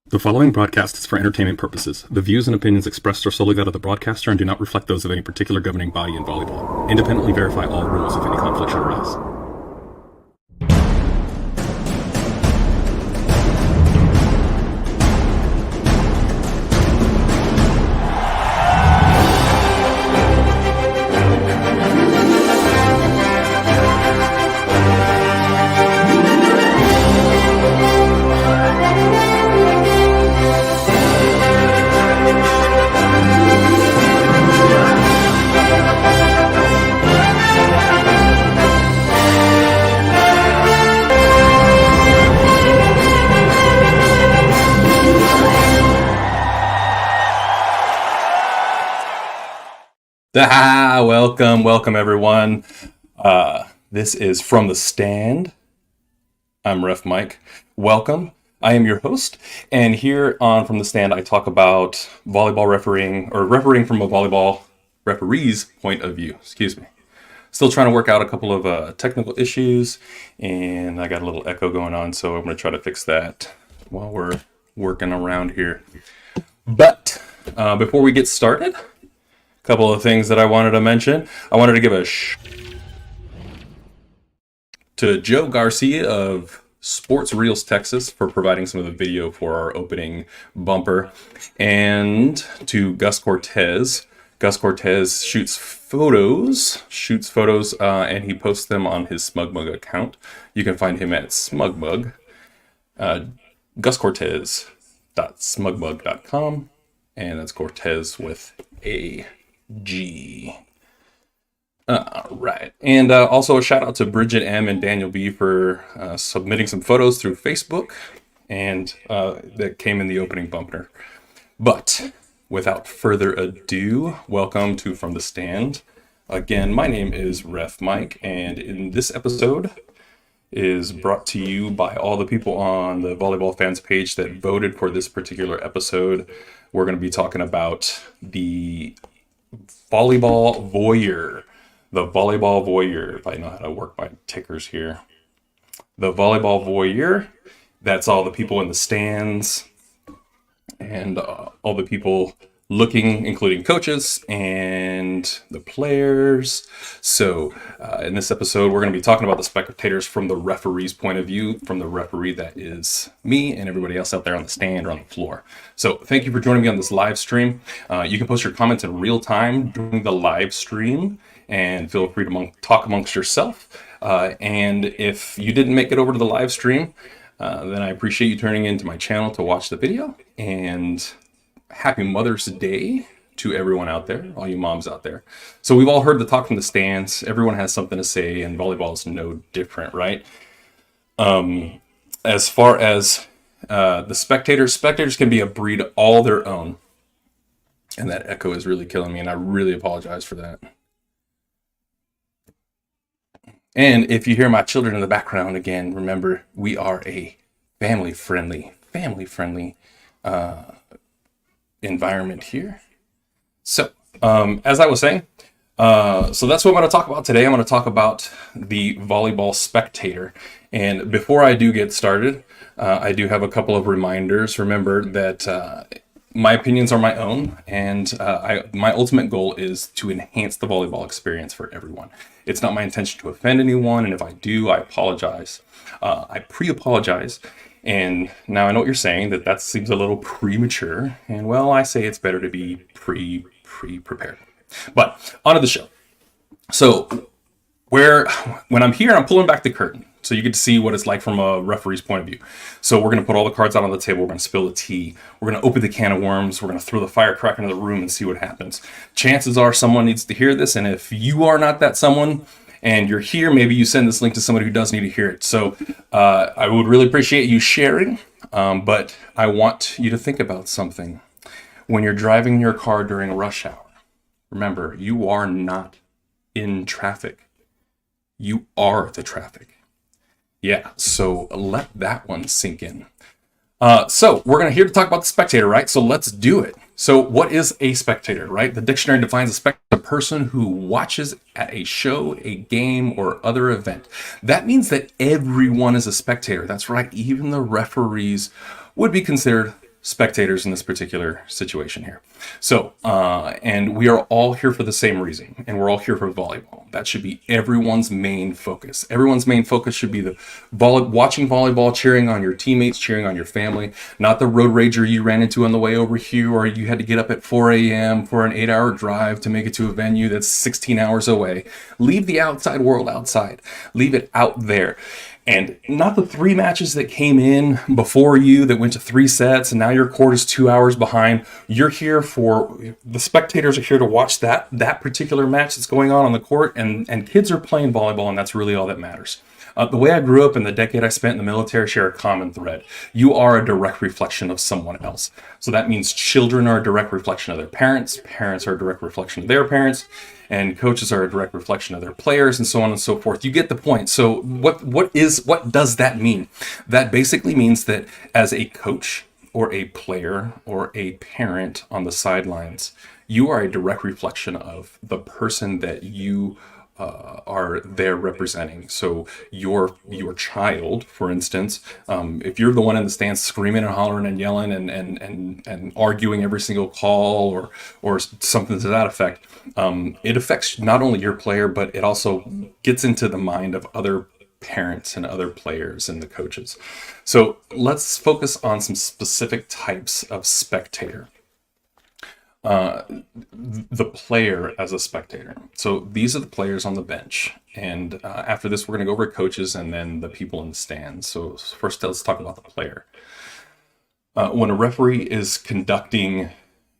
The following broadcast is for entertainment purposes. The views and opinions expressed are solely that of the broadcaster and do not reflect those of any particular governing body in volleyball. Independently verify all rules if any conflict should arise. Welcome everyone. This is From the Stand. I'm Ref Mike. Welcome. I am your host, and here on From the Stand I talk about volleyball refereeing, or refereeing from a volleyball referee's point of view. Excuse me. Still trying to work out a couple of technical issues, and I got a little echo going on, so I'm going to try to fix that while we're working around here. But before we get started, couple of things that I wanted to mention. I wanted to give a to Joe Garcia of Sports Reels Texas for providing some of the video for our opening bumper, and to Gus Cortez. Gus Cortez shoots photos, and he posts them on his SmugMug account. You can find him at SmugMug, guscortez.smugmug.com, and that's Cortez with a G. Right. And also a shout out to Bridget M and Daniel B for submitting some photos through Facebook, and that came in the opening bumper. But without further ado, welcome to From the Stand. Again, my name is Ref Mike, and in this episode is brought to you by all the people on the Volleyball fans page that voted for this particular episode. We're going to be talking about the Volleyball Voyeur. The Volleyball Voyeur, if I know how to work my tickers here. The Volleyball Voyeur, that's all the people in the stands and all the people looking, including coaches and the players. So in this episode, we're going to be talking about the spectators from the referee's point of view, from the referee that is me and everybody else out there on the stand or on the floor. So thank you for joining me on this live stream. You can post your comments in real time during the live stream, and feel free to talk amongst yourself. And if you didn't make it over to the live stream, then I appreciate you turning into my channel to watch the video. And happy Mother's Day to everyone out there, all you moms out there. So we've all heard the talk from the stands. Everyone has something to say, and volleyball is no different, right? As far as the spectators can be a breed all their own. And that echo is really killing me, and I really apologize for that. And if you hear my children in the background again, remember, we are a family-friendly environment here. So, as I was saying, so that's what I'm going to talk about today. I'm going to talk about the volleyball spectator. And before I do get started, I do have a couple of reminders. Remember that my opinions are my own, and my ultimate goal is to enhance the volleyball experience for everyone. It's not my intention to offend anyone, and if I do, I apologize. I pre-apologize. And now I know what you're saying, that seems a little premature. And well, I say it's better to be pre-prepared. But on to the show. So when I'm here, I'm pulling back the curtain, so you get to see what it's like from a referee's point of view. So we're going to put all the cards out on the table. We're going to spill the tea. We're going to open the can of worms. We're going to throw the firecracker into the room and see what happens. Chances are someone needs to hear this. And if you are not that someone and you're here, maybe you send this link to somebody who does need to hear it. So I would really appreciate you sharing. But I want you to think about something. When you're driving your car during rush hour, remember, you are not in traffic. You are the traffic. Yeah, so let that one sink in. So we're here to talk about the spectator, right? So let's do it. So what is a spectator, right? The dictionary defines a spectator as a person who watches at a show, a game, or other event. That means that everyone is a spectator. That's right. Even the referees would be considered spectators in this particular situation here. So, and we are all here for the same reason, and we're all here for volleyball. That should be everyone's main focus. Everyone's main focus should be the watching volleyball, cheering on your teammates, cheering on your family, not the road rager you ran into on the way over here, or you had to get up at 4 a.m. for an 8-hour drive to make it to a venue that's 16 hours away. Leave the outside world outside. Leave it out there. And not the 3 matches that came in before you that went to 3 sets and now your court is 2 hours behind. You're here for, the spectators are here to watch that particular match that's going on the court, and kids are playing volleyball, and that's really all that matters. The way I grew up and the decade I spent in the military share a common thread. You are a direct reflection of someone else. So that means children are a direct reflection of their parents, parents are a direct reflection of their parents, and coaches are a direct reflection of their players, and so on and so forth. You get the point. So what does that mean? That basically means that as a coach or a player or a parent on the sidelines, you are a direct reflection of the person that you are there representing. So your child, for instance, if you're the one in the stands screaming and hollering and yelling and arguing every single call or something to that effect, it affects not only your player, but it also gets into the mind of other parents and other players and the coaches. So let's focus on some specific types of spectator. The player as a spectator. So these are the players on the bench. And after this, we're going to go over coaches and then the people in the stands. So first, let's talk about the player. When a referee is conducting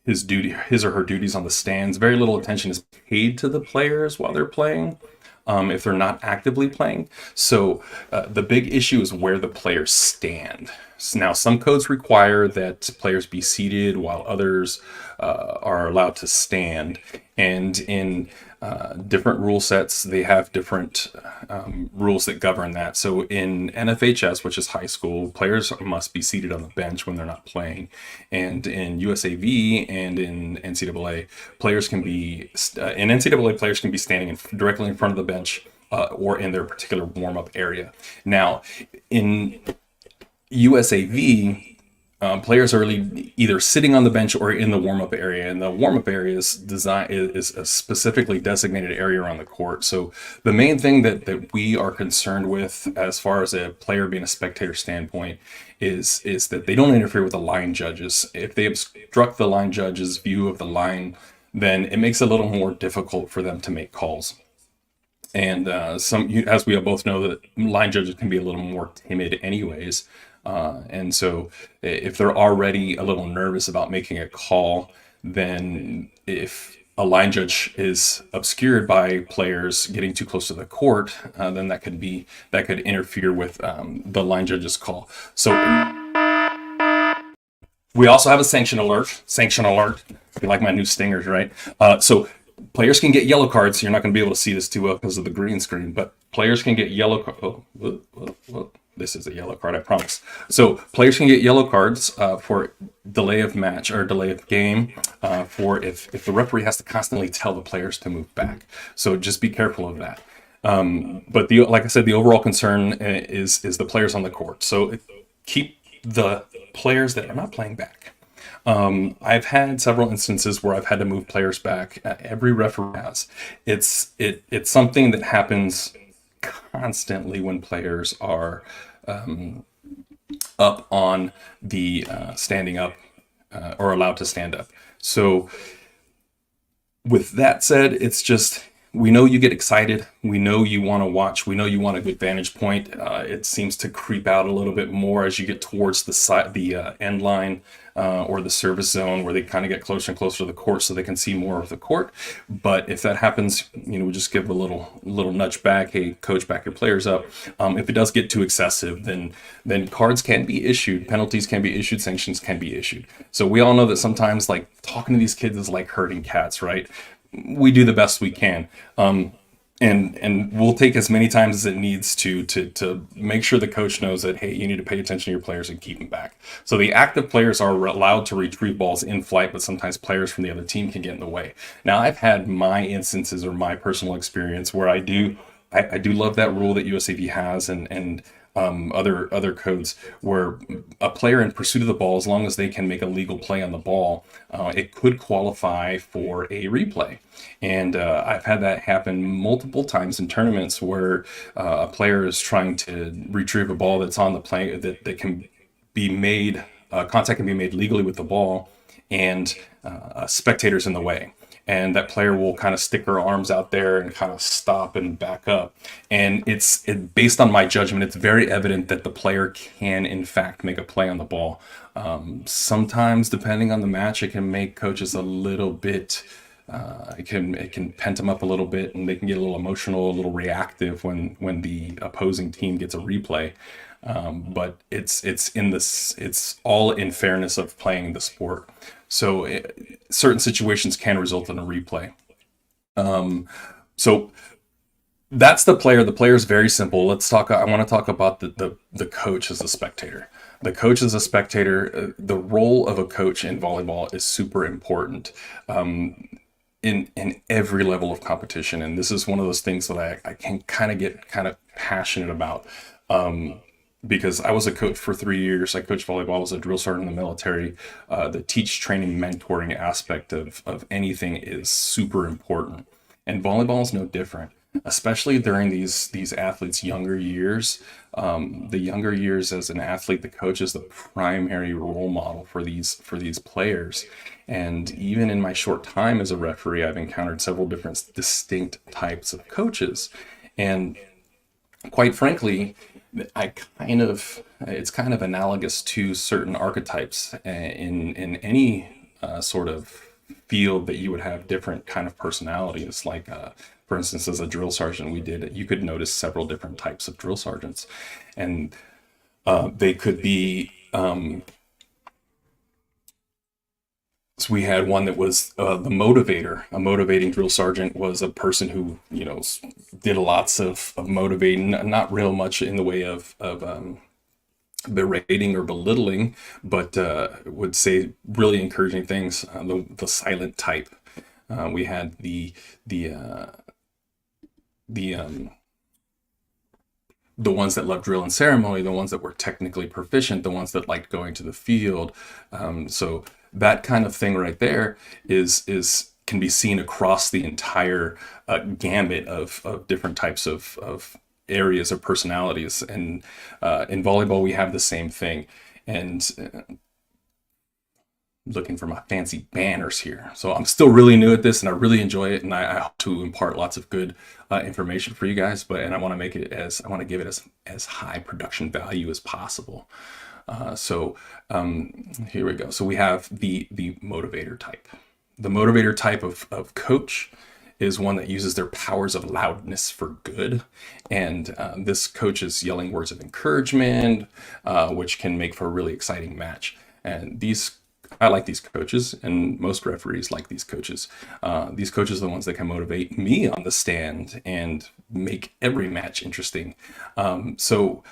his or her duties on the stands, very little attention is paid to the players while they're playing, if they're not actively playing. So the big issue is where the players stand. Now, some codes require that players be seated while others are allowed to stand. And in different rule sets, they have different rules that govern that. So in NFHS, which is high school, players must be seated on the bench when they're not playing. And in USAV and in NCAA, players can be standing directly in front of the bench or in their particular warm-up area. Now, in USAV, players are either sitting on the bench or in the warm-up area, and the warm-up area is a specifically designated area around the court. So the main thing that we are concerned with as far as a player being a spectator standpoint is that they don't interfere with the line judges. If they obstruct the line judges' view of the line, then it makes it a little more difficult for them to make calls. And as we both know, that line judges can be a little more timid anyways. And so if they're already a little nervous about making a call, then if a line judge is obscured by players getting too close to the court, then that could interfere with the line judge's call. So we also have a sanction alert. You like my new stingers, right? So players can get yellow cards. You're not going to be able to see this too well because of the green screen, but players can get yellow cards. This is a yellow card, I promise. So players can get yellow cards for delay of match or delay of game for if the referee has to constantly tell the players to move back. So just be careful of that. But like I said, the overall concern is the players on the court. So keep the players that are not playing back. I've had several instances where I've had to move players back. Every referee has. It's something that happens constantly when players are up on the standing up or allowed to stand up. So with that said, it's just, we know you get excited. We know you want to watch. We know you want a good vantage point. It seems to creep out a little bit more as you get towards the end line or the service zone, where they kind of get closer and closer to the court so they can see more of the court. But if that happens, we just give a little nudge back. Hey, coach, back your players up. If it does get too excessive, then cards can be issued, penalties can be issued, sanctions can be issued. So we all know that sometimes, like, talking to these kids is like herding cats, right? We do the best we can. And we'll take as many times as it needs to make sure the coach knows that, hey, you need to pay attention to your players and keep them back. So the active players are allowed to retrieve balls in flight, but sometimes players from the other team can get in the way. Now, I've had my instances or my personal experience where I do love that rule that USAV has, and other codes where a player in pursuit of the ball, as long as they can make a legal play on the ball, it could qualify for a replay. And I've had that happen multiple times in tournaments where a player is trying to retrieve a ball that's on the play that can be made, contact can be made legally with the ball, and spectators in the way. And that player will kind of stick her arms out there and kind of stop and back up. And based on my judgment, it's very evident that the player can, in fact, make a play on the ball. Sometimes, depending on the match, it can make coaches a little bit. It can pent them up a little bit, and they can get a little emotional, a little reactive when the opposing team gets a replay. But it's all in fairness of playing the sport. So certain situations can result in a replay. So that's the player. The player is very simple. I want to talk about the coach as a spectator. The coach as a spectator, the role of a coach in volleyball is super important. In every level of competition, and this is one of those things that I can kind of get kind of passionate about, because I was a coach for 3 years. I coached volleyball, I was a drill sergeant in the military. The teach, training, mentoring aspect of anything is super important, and volleyball is no different, especially during these athletes' younger years. The younger years as an athlete, the coach is the primary role model for these players. And even in my short time as a referee, I've encountered several different distinct types of coaches. And quite frankly, it's kind of analogous to certain archetypes in any sort of field that you would have different kind of personalities. Like, for instance, as a drill sergeant, you could notice several different types of drill sergeants, and they could be. So we had one that was the motivator. A motivating drill sergeant was a person who, did lots of motivating, not real much in the way of berating or belittling, but would say really encouraging things. The silent type. We had the ones that loved drill and ceremony, the ones that were technically proficient, the ones that liked going to the field. So that kind of thing right there can be seen across the entire gambit of different types of areas of personalities. And in volleyball, we have the same thing. And looking for my fancy banners here. So I'm still really new at this, and I really enjoy it, and I hope to impart lots of good information for you guys. And I want to give it as high production value as possible. So here we go. So we have the motivator type. The motivator type of coach is one that uses their powers of loudness for good. And this coach is yelling words of encouragement, which can make for a really exciting match. And I like these coaches, and most referees like these coaches. These coaches are the ones that can motivate me on the stand and make every match interesting. So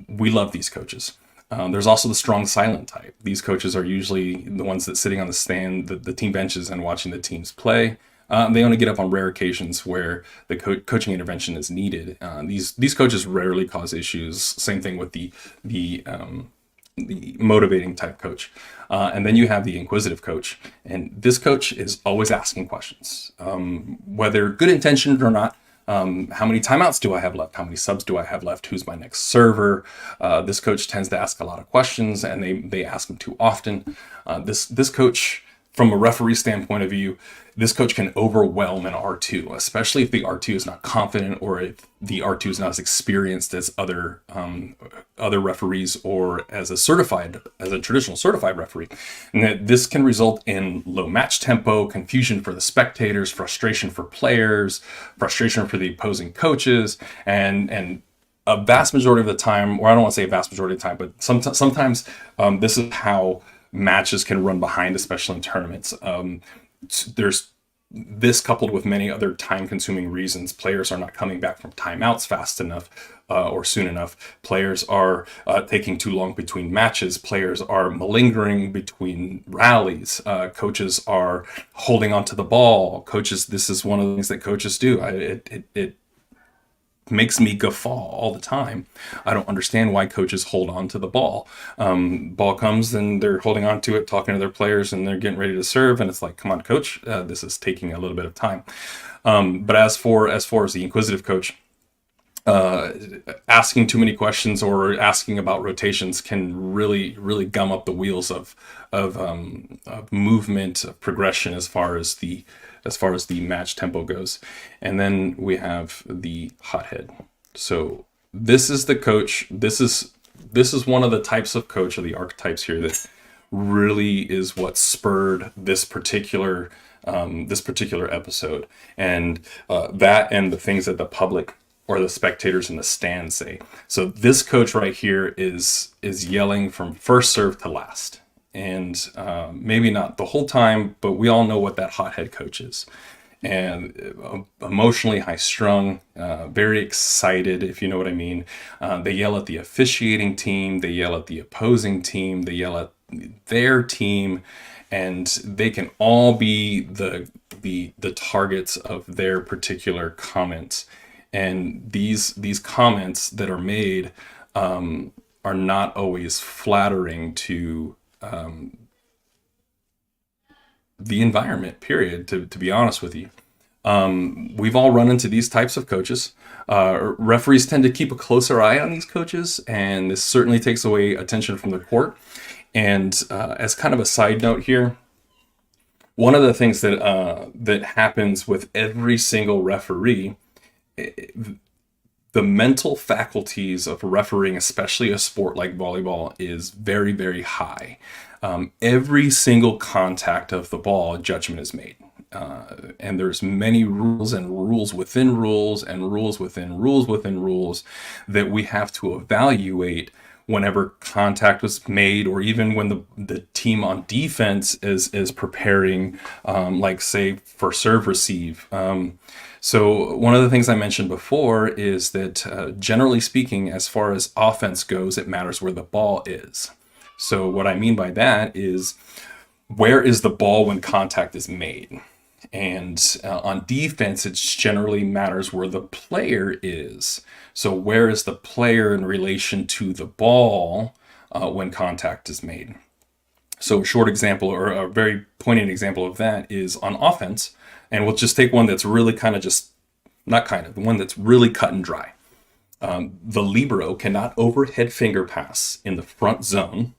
we love these coaches. There's also the strong silent type. These coaches are usually the ones that sitting on the stand, the team benches, and watching the teams play. They only get up on rare occasions where the coaching intervention is needed. These coaches rarely cause issues. Same thing with the motivating type coach. And then you have the inquisitive coach. And this coach is always asking questions, whether good intentioned or not. How many timeouts do I have left? How many subs do I have left? Who's my next server? This coach tends to ask a lot of questions, and they ask them too often. This coach, from a referee standpoint of view, this coach can overwhelm an R2, especially if the R2 is not confident, or if the R2 is not as experienced as other referees, or as a traditional certified referee. And that this can result in low match tempo, confusion for the spectators, frustration for players, frustration for the opposing coaches, and a vast majority of the time, or I don't want to say a vast majority of the time, but sometimes this is how matches can run behind, especially in tournaments. There's this, coupled with many other time-consuming reasons. Players are not coming back from timeouts fast enough or soon enough. Players are taking too long between matches. Players are malingering between rallies. Coaches are holding onto the ball. This is one of the things that coaches do. makes me guffaw all the time. I don't understand why coaches hold on to the ball. Ball comes and they're holding on to it, talking to their players, and they're getting ready to serve. And it's like, come on, coach, this is taking a little bit of time. But as far as the inquisitive coach, asking too many questions or asking about rotations can really gum up the wheels of movement, of progression as far as the match tempo goes. And then we have the hothead. So this is the coach. This is one of the types of coach, or the archetypes here, that really is what spurred this particular episode, and that and the things that the public or the spectators in the stands say. So this coach right here is yelling from first serve to last. And maybe not the whole time, but we all know what that hothead coach is. And emotionally high strung, very excited, if you know what I mean. They yell at the officiating team, they yell at the opposing team, they yell at their team, and they can all be the targets of their particular comments. And these comments that are made are not always flattering to the environment, period, to be honest with you. We've all run into these types of coaches. Referees tend to keep a closer eye on these coaches, and this certainly takes away attention from the court. And as kind of a side note here, one of the things that happens with every single referee, the mental faculties of refereeing, especially a sport like volleyball, is very, very high. Every single contact of the ball, judgment is made. And there's many rules and rules within rules and rules within rules within rules that we have to evaluate whenever contact was made, or even when the team on defense is preparing, like say for serve receive. So one of the things I mentioned before is that generally speaking, as far as offense goes, it matters where the ball is. So what I mean by that is, where is the ball when contact is made? And on defense, it generally matters where the player is. So where is the player in relation to the ball when contact is made? So a short example, or a very poignant example of that, is on offense. And we'll just take one that's really the one that's really cut and dry. The libero cannot overhead finger pass in the front zone,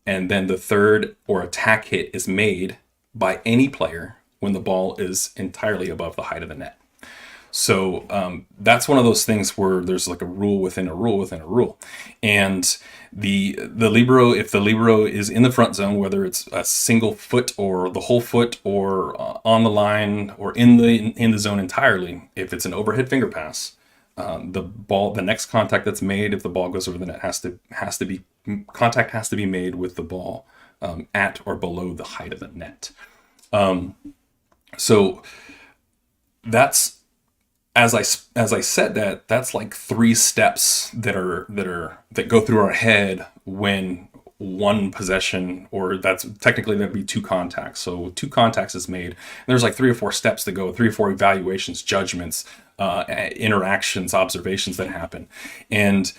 and then the third or attack hit is made by any player when the ball is entirely above the height of the net. So that's one of those things where there's like a rule within a rule within a rule. And the libero, if the libero is in the front zone, whether it's a single foot or the whole foot or on the line or in the zone entirely, if it's an overhead finger pass, the next contact that's made, if the ball goes over the net, has to be made with the ball at or below the height of the net. So that's, as I said, that's like three steps that go through our head when one possession, or that's technically that'd be two contacts. So two contacts is made. And there's like 3 or 4 steps that go, 3 or 4 evaluations, judgments, interactions, observations that happen. And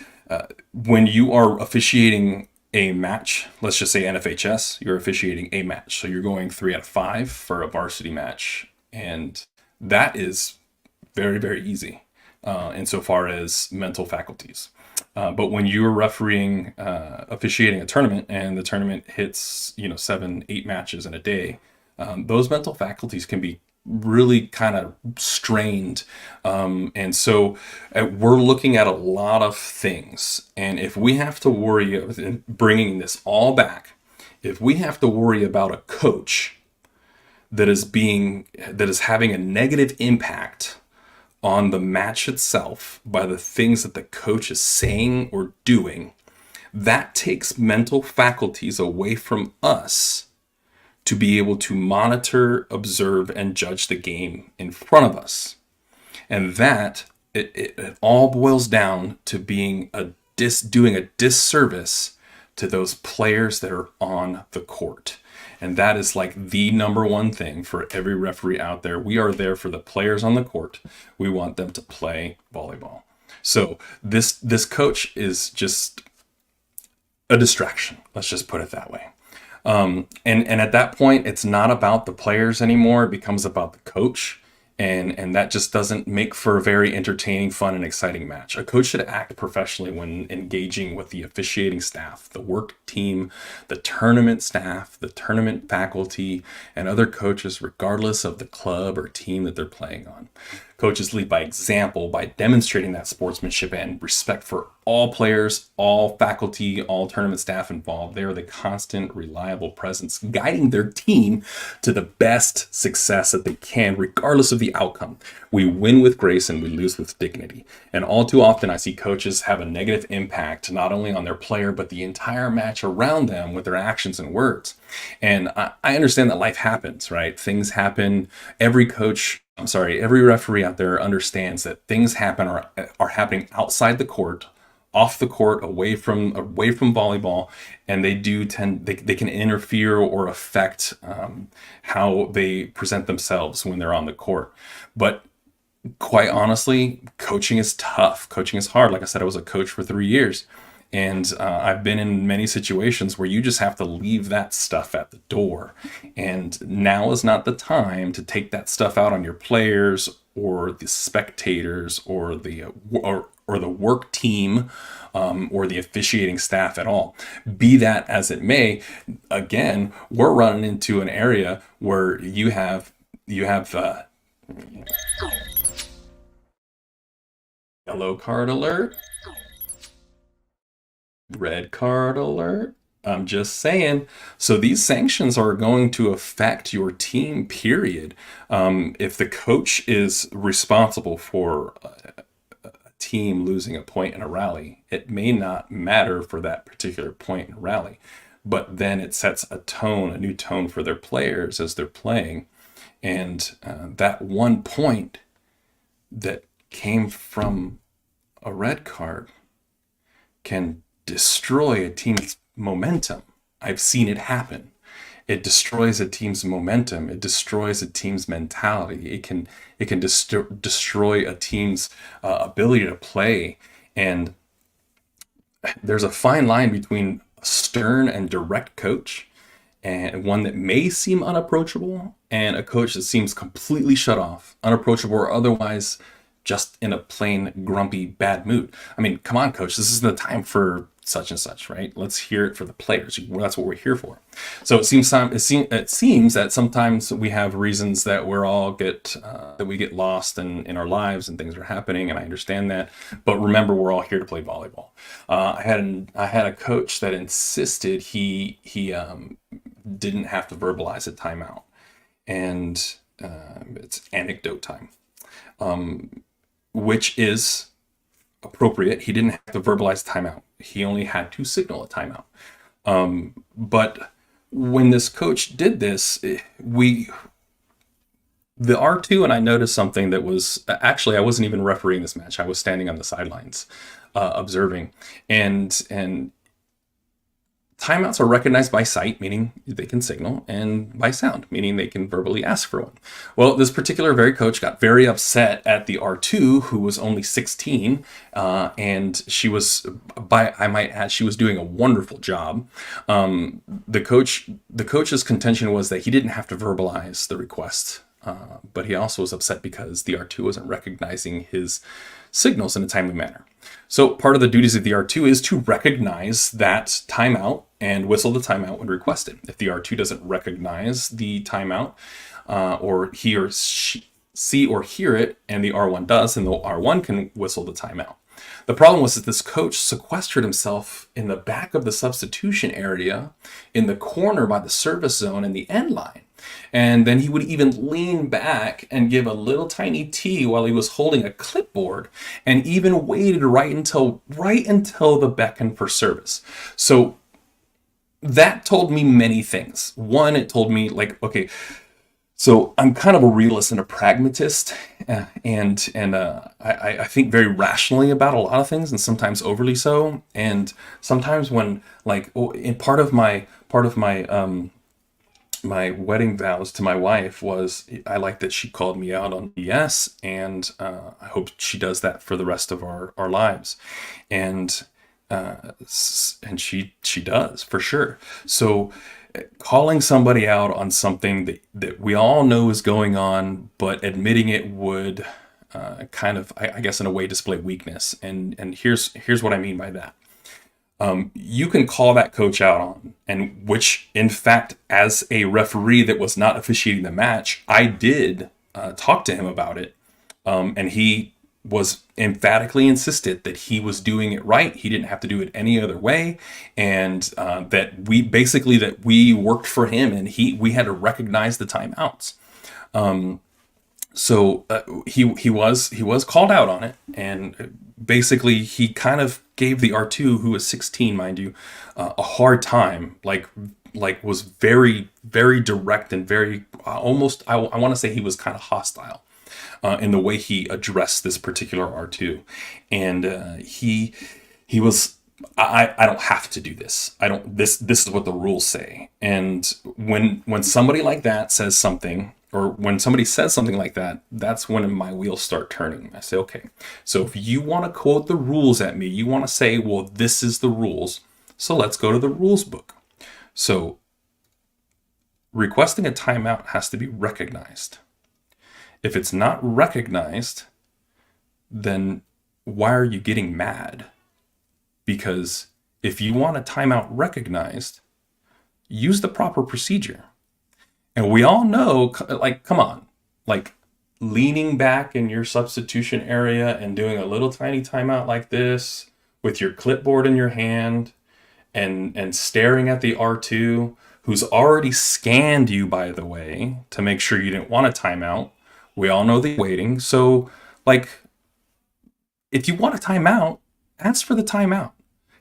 when you are officiating a match, let's just say NFHS, you're officiating a match. So you're going 3 out of 5 for a varsity match. And that is very, very easy insofar as mental faculties. But when you're refereeing, officiating a tournament, and the tournament hits, 7, 8 matches in a day, those mental faculties can be really kind of strained. And so we're looking at a lot of things. And if we have to worry, bringing this all back, if we have to worry about a coach that is having a negative impact on the match itself by the things that the coach is saying or doing, that takes mental faculties away from us to be able to monitor, observe, and judge the game in front of us. And that, it all boils down to being doing a disservice to those players that are on the court. And that is like the number one thing for every referee out there. We are there for the players on the court. We want them to play volleyball. So this coach is just a distraction. Let's just put it that way. And at that point, it's not about the players anymore. It becomes about the coach. And that just doesn't make for a very entertaining, fun, and exciting match. A coach should act professionally when engaging with the officiating staff, the work team, the tournament staff, the tournament faculty, and other coaches, regardless of the club or team that they're playing on. Coaches lead by example by demonstrating that sportsmanship and respect for all players, all faculty, all tournament staff involved. They are the constant, reliable presence guiding their team to the best success that they can, regardless of the outcome. We win with grace and we lose with dignity. And all too often, I see coaches have a negative impact, not only on their player, but the entire match around them with their actions and words. And I understand that life happens, right? Things happen. Every referee out there understands that things happen or are happening outside the court, off the court, away from volleyball, and they can interfere or affect how they present themselves when they're on the court. But quite honestly, coaching is tough. Coaching is hard. Like I said, I was a coach for 3 years. And I've been in many situations where you just have to leave that stuff at the door. And now is not the time to take that stuff out on your players or the spectators or the work team or the officiating staff at all. Be that as it may, again, we're running into an area where you have yellow card alert. Red card alert. I'm just saying. So these sanctions are going to affect your team, period. If the coach is responsible for a team losing a point in a rally, it may not matter for that particular point in a rally, but then it sets a new tone for their players as they're playing. And that one point that came from a red card can destroy a team's momentum. I've seen it happen. It destroys a team's momentum. It destroys a team's mentality. It can destroy a team's ability to play. And there's a fine line between a stern and direct coach, and one that may seem unapproachable, and a coach that seems completely shut off, unapproachable, or otherwise just in a plain grumpy bad mood. I mean, come on, coach, this isn't the time for such and such, right? Let's hear it for the players. That's what we're here for. So it seems that sometimes we have reasons that we get lost in our lives and things are happening, and I understand that. But remember, we're all here to play volleyball. I had a coach that insisted he didn't have to verbalize a timeout, and it's anecdote time, which is appropriate. He didn't have to verbalize timeout. He only had to signal a timeout. But when this coach did this, the R2, and I noticed something that was, actually, I wasn't even refereeing this match. I was standing on the sidelines observing. And timeouts are recognized by sight, meaning they can signal, and by sound, meaning they can verbally ask for one. Well, this particular coach got very upset at the R2, who was only 16, and she was, I might add, she was doing a wonderful job. The coach's contention was that he didn't have to verbalize the request, but he also was upset because the R2 wasn't recognizing his signals in a timely manner. So part of the duties of the R2 is to recognize that timeout and whistle the timeout when requested. If the R2 doesn't recognize the timeout, or he or she see or hear it, and the R1 does, then the R1 can whistle the timeout. The problem was that this coach sequestered himself in the back of the substitution area, in the corner by the service zone and the end line. And then he would even lean back and give a little tiny T while he was holding a clipboard, and even waited right until the beckon for service. So that told me many things. One, it told me, like, okay, so I'm kind of a realist and a pragmatist, and I think very rationally about a lot of things, and sometimes overly so. And sometimes when, like, in part of my my wedding vows to my wife was I like that she called me out on BS, and I hope she does that for the rest of our lives. And and she does for sure. So calling somebody out on something that we all know is going on, but admitting it would kind of, I guess, in a way, display weakness. And here's what I mean by that. You can call that coach out on, and which, in fact, as a referee that was not officiating the match, I did talk to him about it, and he was emphatically insisted that he was doing it right. He didn't have to do it any other way, and that we worked for him, and we had to recognize the timeouts. So he was called out on it, and basically he kind of gave the R2, who was 16, mind you, a hard time. Like was very, very direct and very almost. I want to say he was kind of hostile in the way he addressed this particular R2, and he was. I don't have to do this. I don't. This is what the rules say. And when somebody like that says something, or when somebody says something like that, that's when my wheels start turning. I say, okay, so if you want to quote the rules at me, you want to say, well, this is the rules, so let's go to the rules book. So requesting a timeout has to be recognized. If it's not recognized, then why are you getting mad? Because if you want a timeout recognized, use the proper procedure. And we all know, like, come on, like leaning back in your substitution area and doing a little tiny timeout like this with your clipboard in your hand and staring at the R2, who's already scanned you, by the way, to make sure you didn't want a timeout. We all know the waiting. So, like, if you want a timeout, ask for the timeout.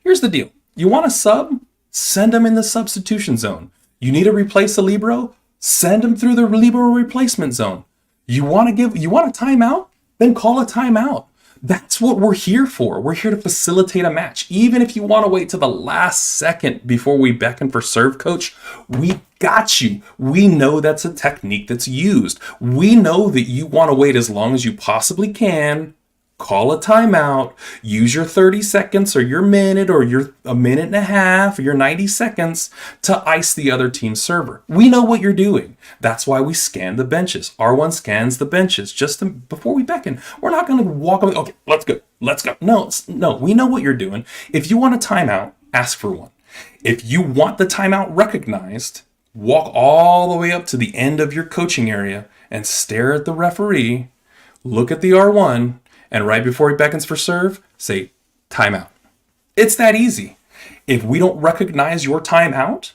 Here's the deal. You want a sub? Send them in the substitution zone. You need to replace a libero? Send them through the libero replacement zone. You want a timeout? Then call a timeout. That's what we're here for. We're here to facilitate a match. Even if you want to wait to the last second before we beckon for serve, coach, we got you. We know that's a technique that's used. We know that you want to wait as long as you possibly can. Call a timeout, use your 30 seconds or your minute or your a minute and a half or your 90 seconds to ice the other team's server. We know what you're doing. That's why we scan the benches. R1 scans the benches before we beckon. We're not going to walk away. Okay, let's go. No, we know what you're doing. If you want a timeout, ask for one. If you want the timeout recognized, walk all the way up to the end of your coaching area and stare at the referee, look at the R1, and right before he beckons for serve, say, timeout. It's that easy. If we don't recognize your timeout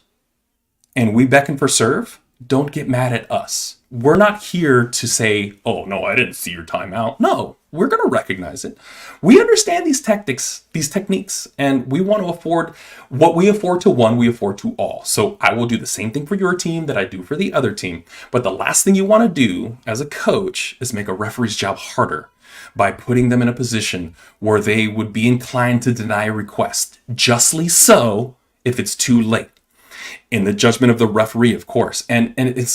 and we beckon for serve, don't get mad at us. We're not here to say, oh, no, I didn't see your timeout. No, we're going to recognize it. We understand these techniques, and we want to afford what we afford to one, we afford to all. So I will do the same thing for your team that I do for the other team. But the last thing you want to do as a coach is make a referee's job harder by putting them in a position where they would be inclined to deny a request. Justly so, if it's too late. In the judgment of the referee, of course. And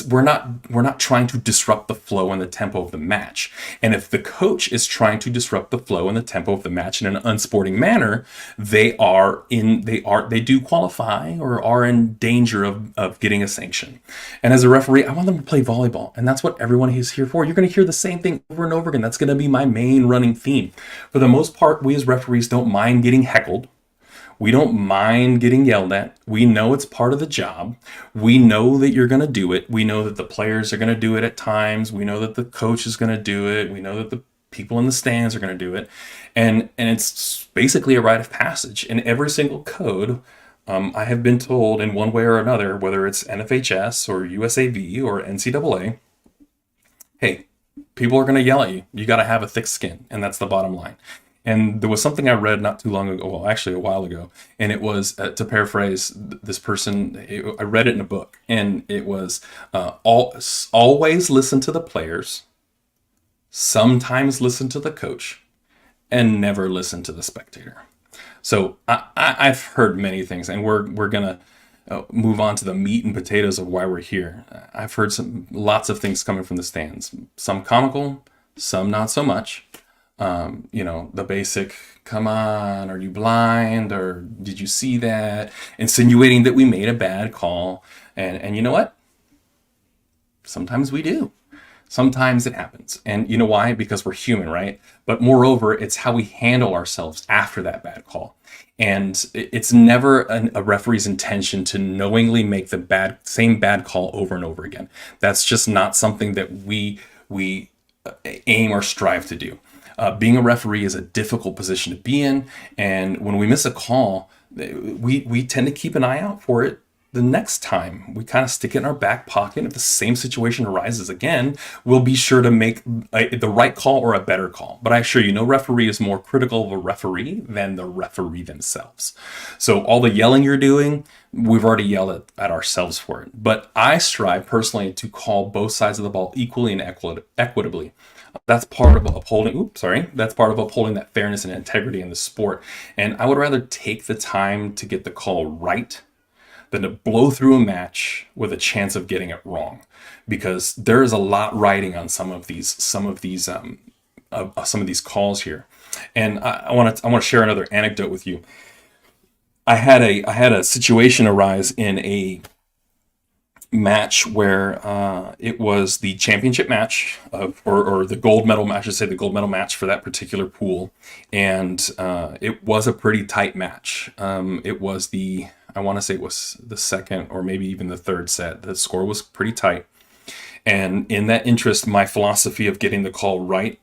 we're not trying to disrupt the flow and the tempo of the match. And if the coach is trying to disrupt the flow and the tempo of the match in an unsporting manner, they do qualify or are in danger of getting a sanction. And as a referee, I want them to play volleyball. And that's what everyone is here for. You're going to hear the same thing over and over again. That's going to be my main running theme. For the most part, we as referees don't mind getting heckled. We don't mind getting yelled at. We know it's part of the job. We know that you're going to do it. We know that the players are going to do it at times. We know that the coach is going to do it. We know that the people in the stands are going to do it. And it's basically a rite of passage. In every single code, I have been told in one way or another, whether it's NFHS or USAV or NCAA, hey, people are going to yell at you. You got to have a thick skin. And that's the bottom line. And there was something I read not too long ago, well, actually a while ago, and it was, to paraphrase this person, I read it in a book, and it was, always listen to the players, sometimes listen to the coach, and never listen to the spectator. So I've heard many things, and we're gonna move on to the meat and potatoes of why we're here. I've heard lots of things coming from the stands, some comical, some not so much. The basic, come on, are you blind? Or did you see that? Insinuating that we made a bad call. And you know what? Sometimes we do. Sometimes it happens. And you know why? Because we're human, right? But moreover, it's how we handle ourselves after that bad call. And it's never a referee's intention to knowingly make the same bad call over and over again. That's just not something that we aim or strive to do. Being a referee is a difficult position to be in. And when we miss a call, we tend to keep an eye out for it. The next time we kind of stick it in our back pocket. If the same situation arises again, we'll be sure to make the right call or a better call. But I assure you, no referee is more critical of a referee than the referee themselves. So all the yelling you're doing, we've already yelled at ourselves for it. But I strive personally to call both sides of the ball equally and equitably. That's part of upholding. That's part of upholding that fairness and integrity in the sport. And I would rather take the time to get the call right than to blow through a match with a chance of getting it wrong, because there is a lot riding on some of these calls here. And I want to share another anecdote with you. I had a situation arise in a match where it was the championship match or the gold medal match. I should say the gold medal match for that particular pool, and it was a pretty tight match. I want to say it was the second or maybe even the third set. The score was pretty tight. And in that interest, my philosophy of getting the call right,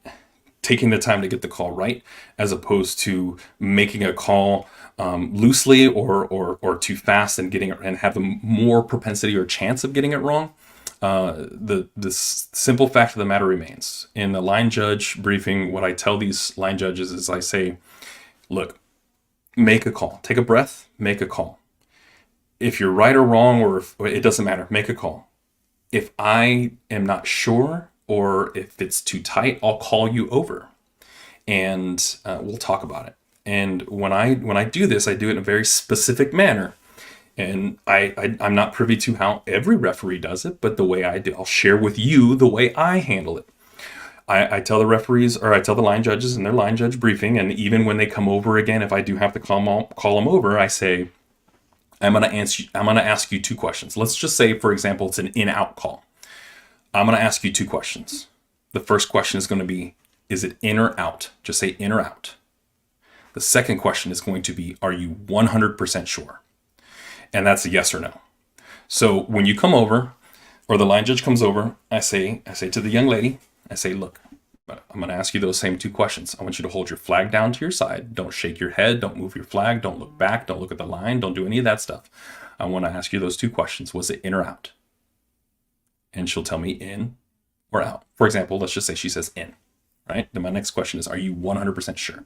taking the time to get the call right, as opposed to making a call loosely or too fast and getting it and have a more propensity or chance of getting it wrong. The simple fact of the matter remains. In the line judge briefing, what I tell these line judges is I say, look, make a call. Take a breath, make a call. If you're right or wrong, or it doesn't matter, make a call. If I am not sure, or if it's too tight, I'll call you over and we'll talk about it. And when I do this, I do it in a very specific manner. And I'm not privy to how every referee does it, but the way I do, I'll share with you the way I handle it. I tell the referees, or I tell the line judges in their line judge briefing, and even when they come over again, if I do have to call them over, I say, I'm going to ask you two questions. Let's just say, for example, it's an in-out call. I'm going to ask you two questions. The first question is going to be, is it in or out? Just say in or out. The second question is going to be, are you 100% sure? And that's a yes or no. So when you come over, or the line judge comes over, I say to the young lady, I say, look, I'm going to ask you those same two questions. I want you to hold your flag down to your side. Don't shake your head. Don't move your flag. Don't look back. Don't look at the line. Don't do any of that stuff. I want to ask you those two questions. Was it in or out? And she'll tell me in or out. For example, let's just say she says in, right? Then my next question is, are you 100% sure?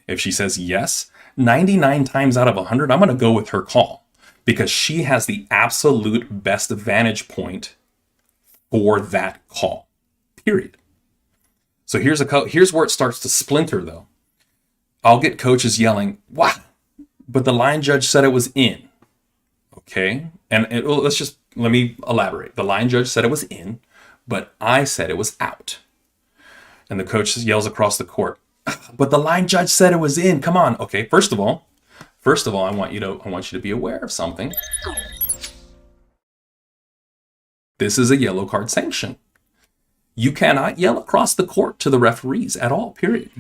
If she says yes, 99 times out of 100, I'm going to go with her call, because she has the absolute best vantage point for that call, period. So here's where it starts to splinter, though. I'll get coaches yelling, wow, but the line judge said it was in. Okay, and let me elaborate. The line judge said it was in, but I said it was out. And the coach yells across the court, but the line judge said it was in. Come on. Okay, first of all, I want you to be aware of something. This is a yellow card sanction. You cannot yell across the court to the referees at all, period.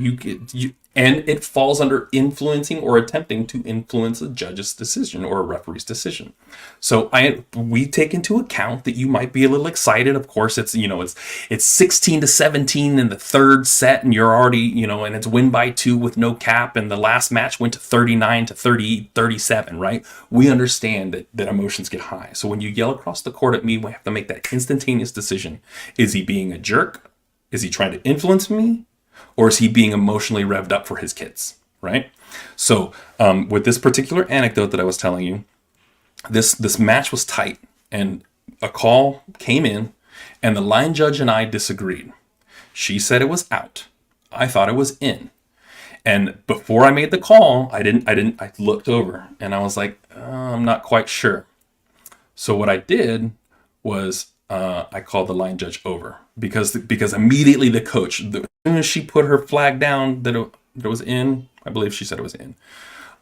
And it falls under influencing or attempting to influence a judge's decision or a referee's decision. So we take into account that you might be a little excited. Of course, it's 16-17 in the third set, and you're already, and it's win by 2 with no cap, and the last match went to 39-37, right? We understand that emotions get high. So when you yell across the court at me, we have to make that instantaneous decision. Is he being a jerk? Is he trying to influence me? Or is he being emotionally revved up for his kids, right? So with this particular anecdote that I was telling you, this match was tight, and a call came in, and the line judge and I disagreed. She said it was out. I thought it was in. And before I made the call, I looked over, and I was like, I'm not quite sure. So what I did was I called the line judge over because immediately the coach, as soon as she put her flag down that it was in, I believe she said it was in.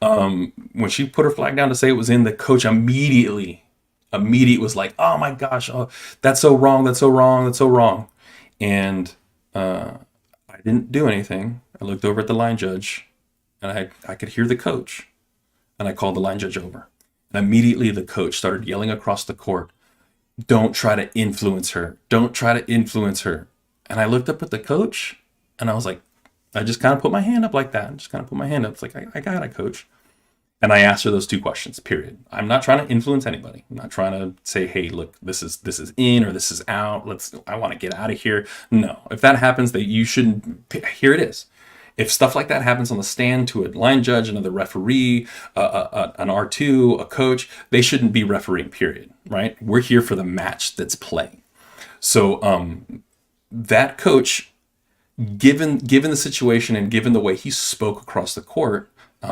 When she put her flag down to say it was in, the coach immediately was like, "Oh my gosh, oh, that's so wrong, that's so wrong, that's so wrong," and I didn't do anything. I looked over at the line judge, and I could hear the coach, and I called the line judge over. And immediately the coach started yelling across the court, "Don't try to influence her. Don't try to influence her." And I looked up at the coach, and I was like, I just kind of put my hand up like that. I just kind of put my hand up. It's like, I got it, coach. And I asked her those two questions, period. I'm not trying to influence anybody. I'm not trying to say, "Hey, look, this is in or this is out. I want to get out of here." No, if that happens, that you shouldn't. Here it is. If stuff like that happens on the stand to a line judge, another referee, an R2, a coach, they shouldn't be refereeing, period, right? We're here for the match that's playing. So that coach, given the situation and given the way he spoke across the court,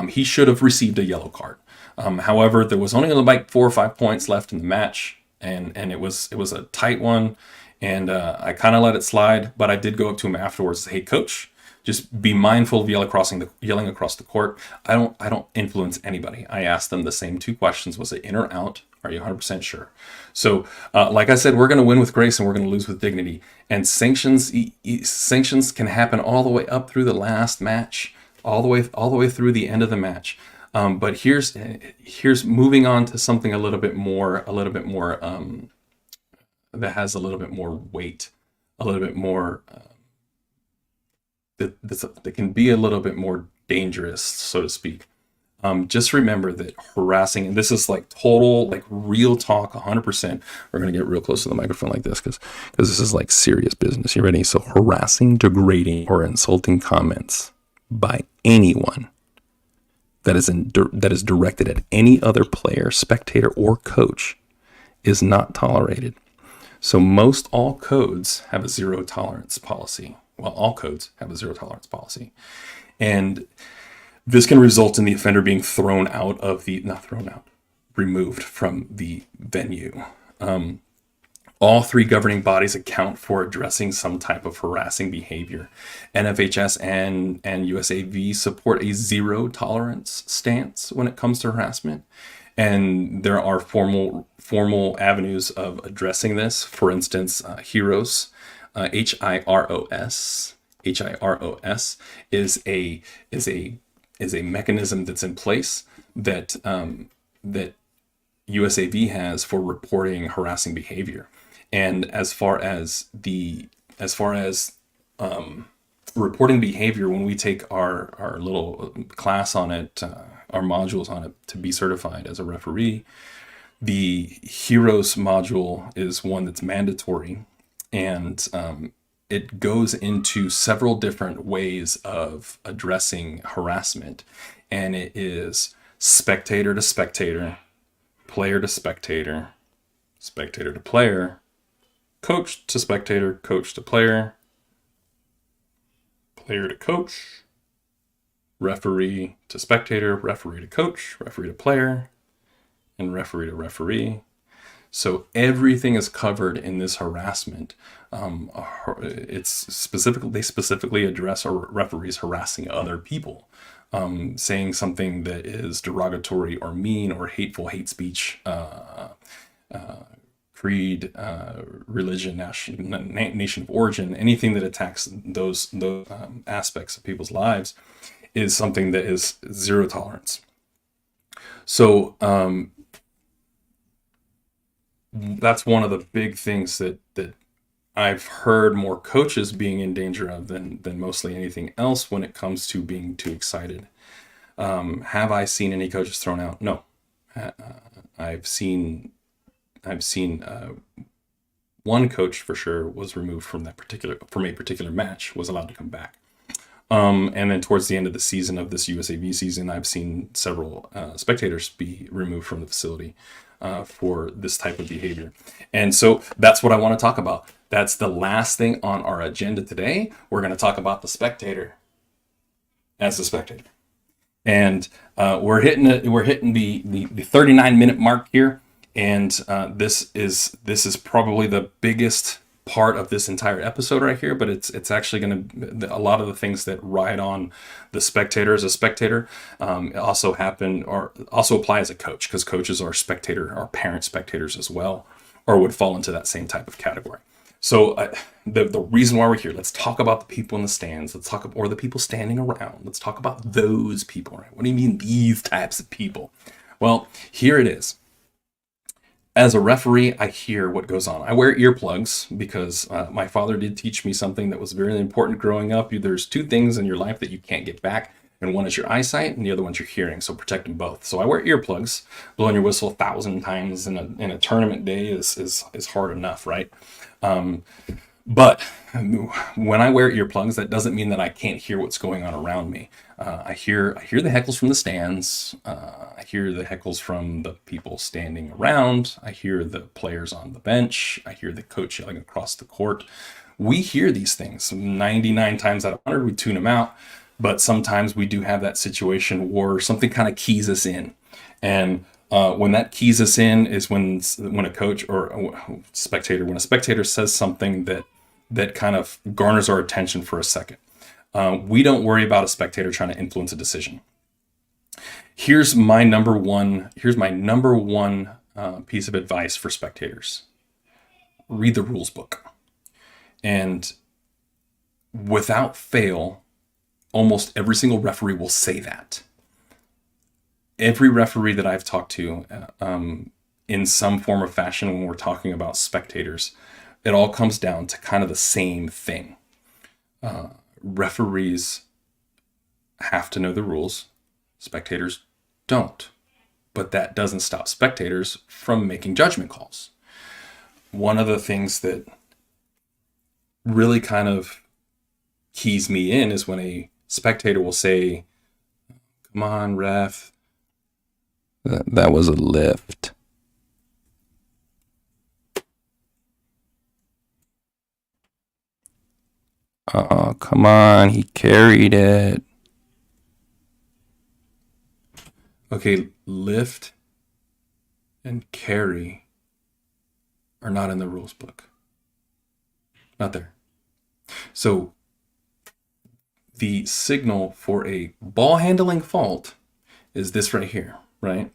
he should have received a yellow card. However, there was only like 4 or 5 points left in the match, and it was a tight one, and I kind of let it slide. But I did go up to him afterwards and say, "Hey, coach, just be mindful of yelling across the court. I don't influence anybody." I asked them the same 2 questions: was it in or out? Are you 100% sure? So, like I said, we're going to win with grace and we're going to lose with dignity. And sanctions can happen all the way up through the last match, all the way through the end of the match. But here's moving on to something a little bit more that has a little bit more weight, a little bit more. That can be a little bit more dangerous, so to speak. Just remember that harassing, and this is like total, like real talk, 100%. We're going to get real close to the microphone like this because this is like serious business. You ready? So harassing, degrading, or insulting comments by anyone that is directed at any other player, spectator, or coach is not tolerated. So most all codes have a zero tolerance policy. Well, all codes have a zero tolerance policy. And this can result in the offender being removed from the venue. All 3 governing bodies account for addressing some type of harassing behavior. NFHS and USAV support a zero tolerance stance when it comes to harassment. And there are formal avenues of addressing this. For instance, HIROS, HIROS is a mechanism that's in place that USAV has for reporting harassing behavior. And as far as reporting behavior, when we take our little class on it, our modules on it to be certified as a referee, the HIROS module is one that's mandatory, and it goes into several different ways of addressing harassment. And it is spectator to spectator, player to spectator, spectator to player, coach to spectator, coach to player, player to coach, referee to spectator, referee to coach, referee to player, and referee to referee. So everything is covered in this harassment. They specifically address referees harassing other people, saying something that is derogatory or mean or hateful, hate speech, creed, religion, nation of origin, anything that attacks those aspects of people's lives is something that is zero tolerance. So that's one of the big things that I've heard more coaches being in danger of than mostly anything else when it comes to being too excited. Have I seen any coaches thrown out? No. I've seen one coach for sure was removed from a particular match, was allowed to come back. And then towards the end of the season of this USAV season, I've seen several spectators be removed from the facility for this type of behavior. And so that's what I want to talk about. That's the last thing on our agenda today. We're going to talk about the spectator as a spectator. And we're hitting the 39-minute mark here. And this is probably the biggest part of this entire episode right here, but it's actually going to, a lot of the things that ride on the spectator as a spectator also happen or also apply as a coach, because coaches are parent spectators as well, or would fall into that same type of category. So the reason why we're here, let's talk about the people in the stands. Let's talk, or the people standing around. Let's talk about those people, right? What do you mean these types of people? Well, here it is. As a referee, I hear what goes on. I wear earplugs because my father did teach me something that was very important growing up. There's two things in your life that you can't get back, and one is your eyesight, and the other one's your hearing. So protect them both. So I wear earplugs. Blowing your whistle 1,000 times in a tournament day is hard enough, right? But when I wear earplugs, that doesn't mean that I can't hear what's going on around me. I hear the heckles from the stands. I hear the heckles from the people standing around. I hear the players on the bench. I hear the coach yelling across the court. We hear these things 99 times out of 100. We tune them out. But sometimes we do have that situation where something kind of keys us in. And when that keys us in is when a coach or a spectator says something that kind of garners our attention for a second. We don't worry about a spectator trying to influence a decision. Here's my number one piece of advice for spectators. Read the rules book. And without fail, almost every single referee will say that. Every referee that I've talked to in some form or fashion when we're talking about spectators, it all comes down to kind of the same thing. Referees have to know the rules. Spectators don't. But that doesn't stop spectators from making judgment calls. One of the things that really kind of keys me in is when a spectator will say, "Come on, ref. That was a lift." Oh, come on, he carried it. Okay, lift and carry are not in the rules book. Not there. So the signal for a ball handling fault is this right here, right?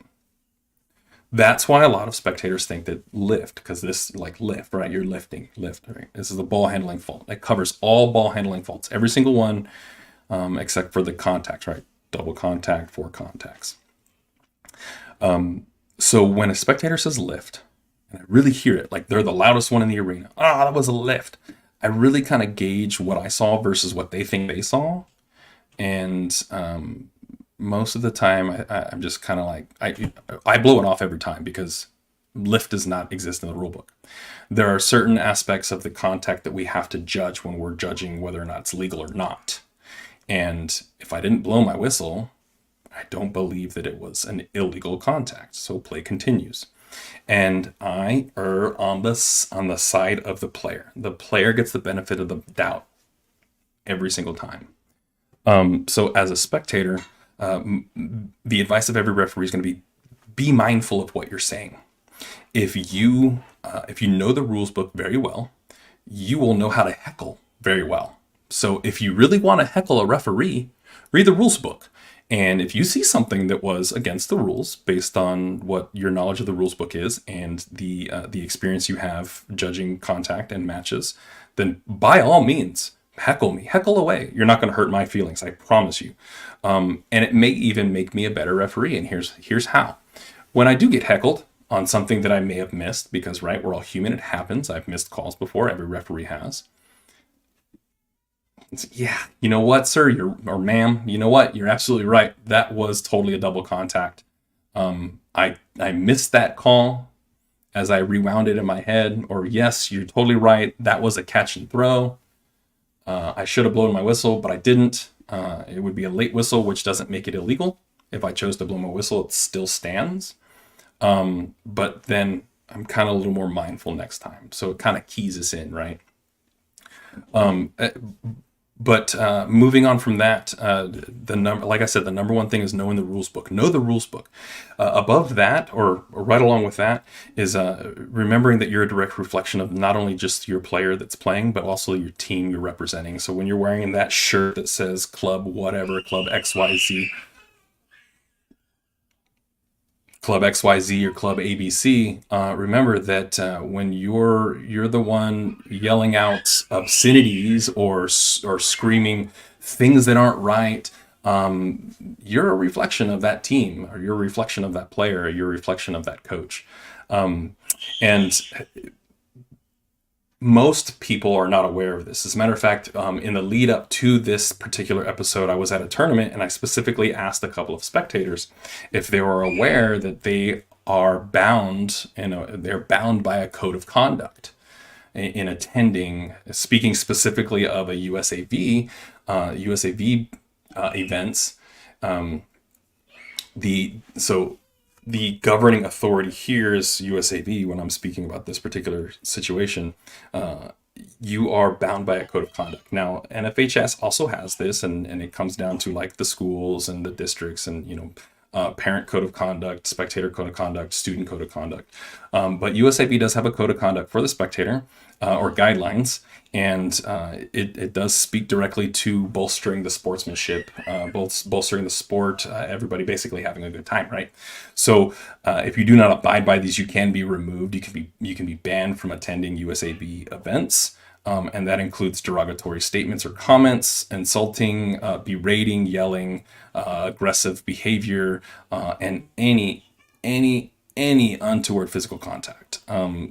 That's why a lot of spectators think that lift, because this like lift, right? You're lifting, lift, right? This is the ball handling fault. It covers all ball handling faults, every single one, except for the contacts, right? Double contact, 4 contacts. So when a spectator says lift, and I really hear it, like they're the loudest one in the arena. Ah, that was a lift. I really kind of gauge what I saw versus what they think they saw. And most of the time, I'm just kind of like, I blow it off every time because lift does not exist in the rule book. There are certain aspects of the contact that we have to judge when we're judging whether or not it's legal or not. And if I didn't blow my whistle, I don't believe that it was an illegal contact. So play continues. And I err on the side of the player. The player gets the benefit of the doubt every single time. So as a spectator, the advice of every referee is going to be mindful of what you're saying. If you know the rules book very well, you will know how to heckle very well. So if you really want to heckle a referee, read the rules book. And if you see something that was against the rules based on what your knowledge of the rules book is and the experience you have judging contact and matches, then by all means, heckle me, heckle away. You're not going to hurt my feelings, I promise you. And it may even make me a better referee. And here's how. When I do get heckled on something that I may have missed, because right, we're all human, it happens. I've missed calls before. Every referee has. Yeah, you know what, sir, or ma'am, you know what, you're absolutely right. That was totally a double contact. I missed that call as I rewound it in my head. Or yes, you're totally right. That was a catch and throw. I should have blown my whistle, but I didn't. It would be a late whistle, which doesn't make it illegal. If I chose to blow my whistle, it still stands. But then I'm kind of a little more mindful next time. So it kind of keys us in, right? But moving on from that, like I said, the number one thing is knowing the rules book. Know the rules book. Above that, or right along with that, is remembering that you're a direct reflection of not only just your player that's playing, but also your team you're representing. So when you're wearing that shirt that says Club whatever, Club XYZ, Club XYZ or Club ABC, remember that when you're the one yelling out obscenities or screaming things that aren't right, you're a reflection of that team, or you're a reflection of that player, or you're a reflection of that coach. And most people are not aware of this. As a matter of fact, in the lead up to this particular episode, I was at a tournament and I specifically asked a couple of spectators if they were aware that they are bound, they're bound by a code of conduct in attending, speaking specifically of a USAV events. The governing authority here is USAV. When I'm speaking about this particular situation, you are bound by a code of conduct. Now, NFHS also has this, and it comes down to like the schools and the districts, and parent code of conduct, spectator code of conduct, student code of conduct. But USAV does have a code of conduct for the spectator, or guidelines, and it does speak directly to bolstering the sportsmanship, bolstering the sport, everybody basically having a good time, right? So if you do not abide by these, you can be removed. You can be banned from attending USAV events. And that includes derogatory statements or comments, insulting, berating, yelling, aggressive behavior, and any untoward physical contact.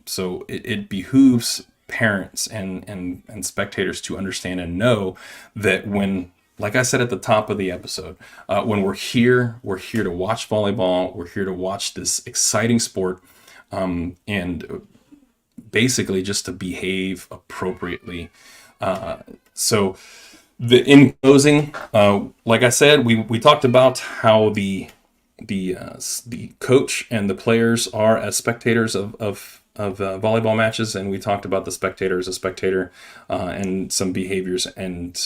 So it behooves parents and spectators to understand and know that when, like I said at the top of the episode, when we're here to watch volleyball, we're here to watch this exciting sport, and basically just to behave appropriately. So in closing, like I said, we talked about how the coach and the players are as spectators of volleyball matches, and we talked about the spectator as a spectator, and some behaviors and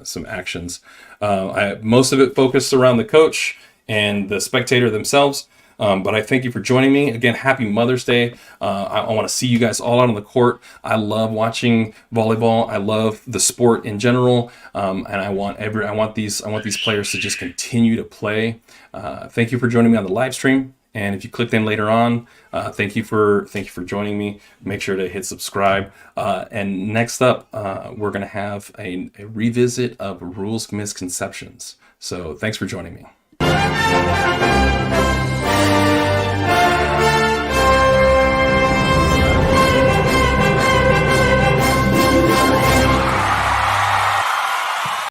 some actions. Most of it focused around the coach and the spectator themselves. But I thank you for joining me. Again, happy Mother's Day. I want to see you guys all out on the court. I love watching volleyball. I love the sport in general. And I want these players to just continue to play. Thank you for joining me on the live stream. And if you clicked in later on, thank you for joining me. Make sure to hit subscribe. And next up, we're going to have a revisit of rules misconceptions. So thanks for joining me.